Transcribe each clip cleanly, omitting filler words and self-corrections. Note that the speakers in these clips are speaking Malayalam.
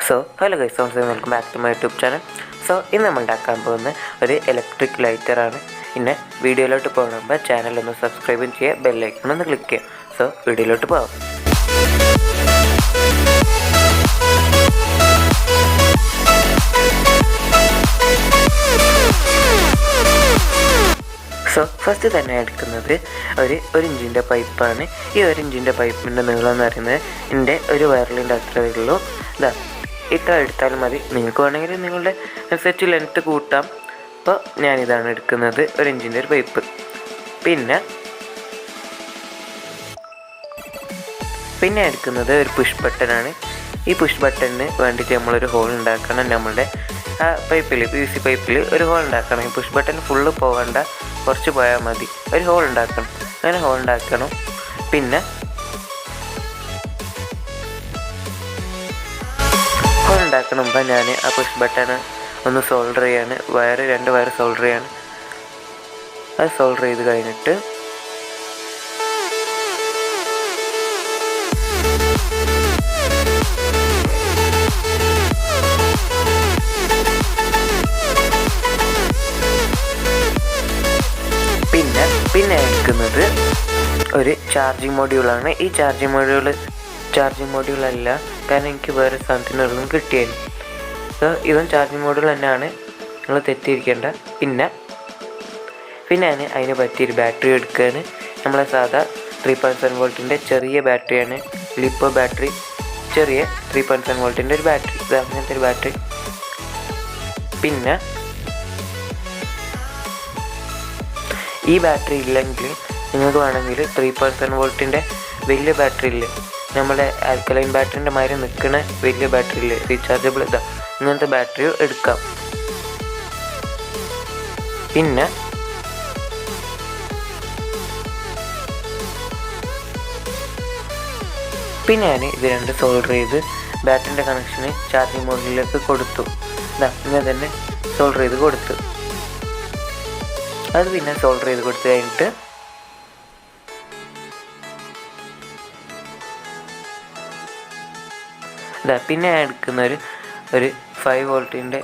Hello guys, welcome back to my YouTube channel. ഇന്ന് നമ്മൾ ഉണ്ടാക്കാൻ പോകുന്ന ഒരു ഇലക്ട്രിക് ലൈറ്ററാണ്. പിന്നെ വീഡിയോയിലോട്ട് പോകുമ്പോൾ ചാനൽ ഒന്ന് സബ്സ്ക്രൈബ് ചെയ്യുക, ബെൽ ഐക്കൺ ഒന്ന് ക്ലിക്ക് ചെയ്യുക. വീഡിയോയിലോട്ട് പോകാം. ഫസ്റ്റ് തന്നെ എടുക്കുന്നത് ഒരു ഇഞ്ചിൻ്റെ പൈപ്പാണ്. ഈ 1 ഇഞ്ചിൻ്റെ പൈപ്പിൻ്റെ നീളം എന്ന് പറയുന്നത് എൻ്റെ ഒരു വയറിലിൻ്റെ അത്രയേ ഉള്ളൂ. ഇത്ര എടുത്താലും മതി. നിങ്ങൾക്ക് വേണമെങ്കിൽ നിങ്ങളുടെ അനുസരിച്ച് ലെങ്ത്ത് കൂട്ടാം. അപ്പോൾ ഞാനിതാണ് എടുക്കുന്നത്, 1 ഇഞ്ചിൻ്റെ ഒരു പൈപ്പ്. പിന്നെ എടുക്കുന്നത് ഒരു പുഷ് ബട്ടനാണ്. ഈ പുഷ് ബട്ടണിന് വേണ്ടിയിട്ട് നമ്മളൊരു ഹോൾ ഉണ്ടാക്കണം. നമ്മളുടെ പൈപ്പിൽ, PVC പൈപ്പിൽ ഒരു ഹോൾ ഉണ്ടാക്കണം. ഈ പുഷ് ബട്ടൺ ഫുള്ള് പോകണ്ട, കുറച്ച് പോയാൽ മതി. ഒരു ഹോൾ ഉണ്ടാക്കണം. അങ്ങനെ ഹോൾ ഉണ്ടാക്കണം. പിന്നെ ഹോൾ ഉണ്ടാക്കണമ്പോൾ ഞാൻ ആ പുഷ് ബട്ടൺ ഒന്ന് സോൾഡർ ചെയ്യാണ്. 2 വയർ സോൾഡർ ചെയ്യാണ്. അത് സോൾഡർ ചെയ്ത് കഴിഞ്ഞിട്ട് പിന്നെ എടുക്കുന്നത് ഒരു ചാർജിങ് മൊഡ്യൂളാണ്. ഈ ചാർജിങ് മൊഡ്യൂളല്ല, കാരണം എനിക്ക് വേറെ സാധനത്തിനൊന്നും കിട്ടിയായിരുന്നു. ഇതും ചാർജിങ് മൊഡ്യൂൾ തന്നെയാണ്, നിങ്ങൾ തെറ്റിയിരിക്കേണ്ട. പിന്നെ ഞാൻ അതിന് പറ്റിയൊരു ബാറ്ററി എടുക്കുകയാണ്. നമ്മളെ സാധാ 3.7 വോൾട്ടിൻ്റെ ചെറിയ ബാറ്ററിയാണ്. ലിപ്പോ ബാറ്ററി, ചെറിയ 3.7 വോൾട്ടിൻ്റെ ഒരു ബാറ്ററി. ഇത് അങ്ങനത്തെ ഒരു ബാറ്ററി. പിന്നെ ഈ ബാറ്ററി ഇല്ലെങ്കിൽ നിങ്ങൾക്ക് വേണമെങ്കിൽ 3.7 വോൾട്ടിൻ്റെ വലിയ ബാറ്ററി ഇല്ലേ, നമ്മുടെ ആൽക്കലൈൻ ബാറ്ററിൻ്റെ മാതിരി നിൽക്കുന്ന വലിയ ബാറ്ററി ഇല്ലേ, റീചാർജബിൾ, ഇങ്ങനത്തെ ബാറ്ററി എടുക്കാം. പിന്നെ ഞാൻ ഇത് 2 സോൾഡർ ചെയ്ത് ബാറ്ററിൻ്റെ കണക്ഷന് ചാർജിങ് മോഡിലേക്ക് കൊടുത്തു. ഇങ്ങനെ തന്നെ സോൾഡർ ചെയ്ത് കൊടുത്തു. അത് പിന്നെ സോൾഡർ ചെയ്ത് കൊടുത്തു കഴിഞ്ഞിട്ട് പിന്നെ എടുക്കുന്ന ഒരു 5 വോൾട്ടിൻ്റെ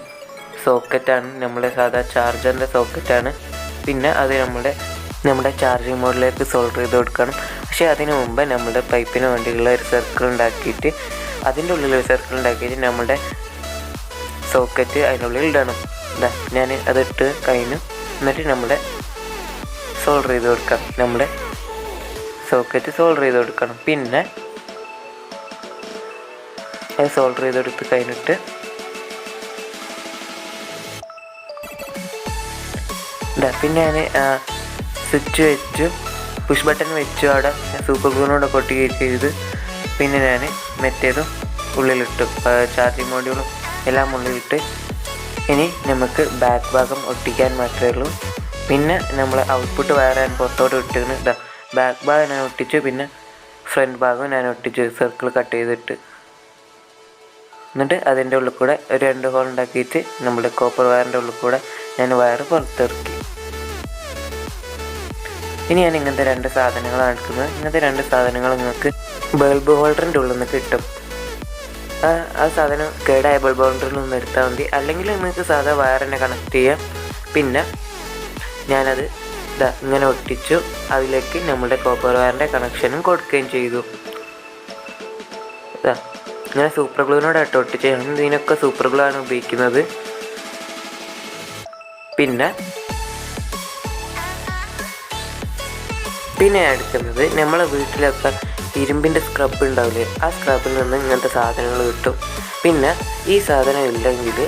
സോക്കറ്റാണ്. നമ്മുടെ സാധാ ചാർജറിൻ്റെ സോക്കറ്റാണ്. പിന്നെ അത് നമ്മുടെ ചാർജിങ് മോഡിലേക്ക് സോൾഡർ ചെയ്ത് കൊടുക്കണം. പക്ഷേ അതിന് മുമ്പ് നമ്മുടെ പൈപ്പിന് വേണ്ടിയുള്ള ഒരു സർക്കിൾ ഉണ്ടാക്കിയിട്ട്, അതിൻ്റെ ഉള്ളിൽ ഒരു സർക്കിൾ ഉണ്ടാക്കിയിട്ട് നമ്മുടെ സോക്കറ്റ് അതിനുള്ളിൽ ഇടണം. ഞാൻ അതിട്ട് കഴിഞ്ഞു. എന്നിട്ട് നമ്മുടെ സോൾഡർ ചെയ്ത് കൊടുക്കാം. നമ്മുടെ സോക്കറ്റ് സോൾഡർ ചെയ്ത് കൊടുക്കണം. പിന്നെ അത് സോൾഡർ ചെയ്തെടുത്ത് കഴിഞ്ഞിട്ട് പിന്നെ ഞാൻ സ്വിച്ച് വെച്ചു, പുഷ് ബട്ടൺ വെച്ചു. അവിടെ സൂപ്പർ ഗ്ലൂനോടെ കൊട്ടുകയും ചെയ്ത് പിന്നെ ഞാൻ മറ്റേതും ഉള്ളിലിട്ടു, ചാർജിങ് മോഡ്യൂളും എല്ലാം ഉള്ളിലിട്ട്. ഇനി നമുക്ക് ബാക്ക് ഭാഗം ഒട്ടിക്കാൻ മാത്രമേ ഉള്ളൂ. പിന്നെ നമ്മൾ ഔട്ട്പുട്ട് വയർ ഞാൻ പുറത്തോട്ട് ഇട്ടിരുന്നു. ബാക്ക് ഭാഗം ഞാൻ ഒട്ടിച്ചു. പിന്നെ ഫ്രണ്ട് ഭാഗം ഞാൻ ഒട്ടിച്ചു, സർക്കിൾ കട്ട് ചെയ്തിട്ട്. എന്നിട്ട് അതിൻ്റെ ഉള്ളിൽ കൂടെ ഒരു 2 ഹോൾ ഉണ്ടാക്കിയിട്ട് നമ്മുടെ കോപ്പർ വയറിൻ്റെ ഉള്ളിൽ കൂടെ ഞാൻ വയർ പുറത്തിറക്കി. ഇനി ഞാൻ ഇങ്ങനത്തെ 2 സാധനങ്ങളാണ് എടുക്കുന്നത്. ഇങ്ങനത്തെ 2 സാധനങ്ങൾ നിങ്ങൾക്ക് ബൾബ് ഹോൾഡറിൻ്റെ ഉള്ളിൽ നിന്ന് കിട്ടും. ആ സാധനം കേടായ ബൾബ് ഹോൾഡറിൽ നിന്ന് എടുത്താൽ മതി. അല്ലെങ്കിൽ നിങ്ങൾക്ക് സാധാ വയറിനെ കണക്ട് ചെയ്യാം. പിന്നെ ഞാനത് ഇങ്ങനെ ഒട്ടിച്ചു. അതിലേക്ക് നമ്മുടെ കോപ്പർ വയറിൻ്റെ കണക്ഷനും കൊടുക്കുകയും ചെയ്തു. ഇങ്ങനെ സൂപ്പർ ഗ്ലൂനോടെ ഒട്ടിച്ച്, ഇതിനൊക്കെ സൂപ്പർ ഗ്ലൂ ആണ് ഉപയോഗിക്കുന്നത്. പിന്നെ എടുക്കുന്നത് നമ്മളെ വീട്ടിലൊക്കെ ഇരുമ്പിൻ്റെ സ്ക്രബ് ഉണ്ടാവില്ലേ, ആ സ്ക്രബിൽ നിന്ന് ഇങ്ങനത്തെ സാധനങ്ങൾ കിട്ടും. പിന്നെ ഈ സാധനം ഇല്ലെങ്കിൽ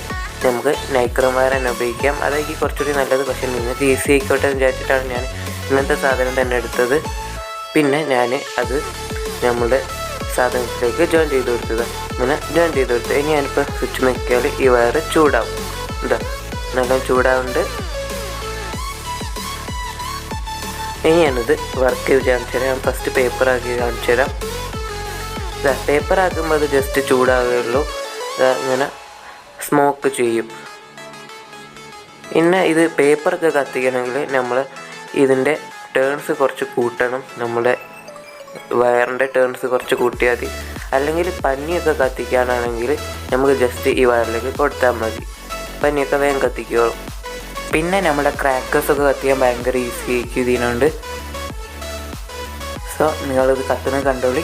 നമുക്ക് നൈക്രോം വയർ തന്നെ ഉപയോഗിക്കാം. അതായിരിക്കും കുറച്ചുകൂടി നല്ലത്. പക്ഷേ നിങ്ങൾക്ക് ഈസി ആയിക്കോട്ടെ എന്ന് വിചാരിച്ചിട്ടാണ് ഞാൻ ഇങ്ങനത്തെ സാധനം തന്നെ എടുത്തത്. പിന്നെ ഞാൻ അത് നമ്മുടെ സാധനത്തിലേക്ക് ജോയിൻ ചെയ്ത് കൊടുത്തത്. ഇങ്ങനെ ജോയിൻ ചെയ്ത് കൊടുത്തു. ഇനി ഞാനിപ്പോൾ സ്വിച്ച് നോക്കിയാൽ ഈ വയർ ചൂടാവും. നല്ല ചൂടാവുന്നുണ്ട്. ഇനി ഞാനിത് വർക്ക് ചെയ്ത് കാണിച്ചു തരാം. ഫസ്റ്റ് പേപ്പറാക്കി കാണിച്ചു തരാം. പേപ്പറാക്കുമ്പോൾ അത് ജസ്റ്റ് ചൂടാവുകയുള്ളൂ. ഇങ്ങനെ സ്മോക്ക് ചെയ്യും. പിന്നെ ഇത് പേപ്പറൊക്കെ കത്തിക്കണമെങ്കിൽ നമ്മൾ ഇതിൻ്റെ ടേൺസ് കുറച്ച് കൂട്ടണം. നമ്മുടെ വയറിൻ്റെ ടേൺസ് കുറച്ച് കൂട്ടിയാൽ മതി. അല്ലെങ്കിൽ പനിയൊക്കെ കത്തിക്കാനാണെങ്കിൽ നമുക്ക് ജസ്റ്റ് ഈ വയറിലേക്ക് കൊടുത്താൽ മതി. പനിയൊക്കെ വേഗം കത്തിക്കോളും. പിന്നെ നമ്മുടെ ക്രാക്കേഴ്സൊക്കെ കത്തിക്കാൻ ഭയങ്കര ഈസി ആയിരിക്കും ഇതിനുണ്ട്. സോ നിങ്ങളിത് കത്തുന്നത് കണ്ടോളി.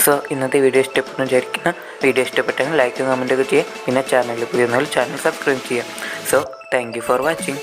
സോ ഇന്നത്തെ വീഡിയോ ഇഷ്ടപ്പെടുന്നു വിചാരിക്കുന്ന. വീഡിയോ ഇഷ്ടപ്പെട്ടെങ്കിൽ ലൈക്കും കമൻറ്റൊക്കെ ചെയ്യുക. പിന്നെ ചാനലിൽ പുതിയ ചാനൽ സബ്സ്ക്രൈബ് ചെയ്യുക. So thank you for watching.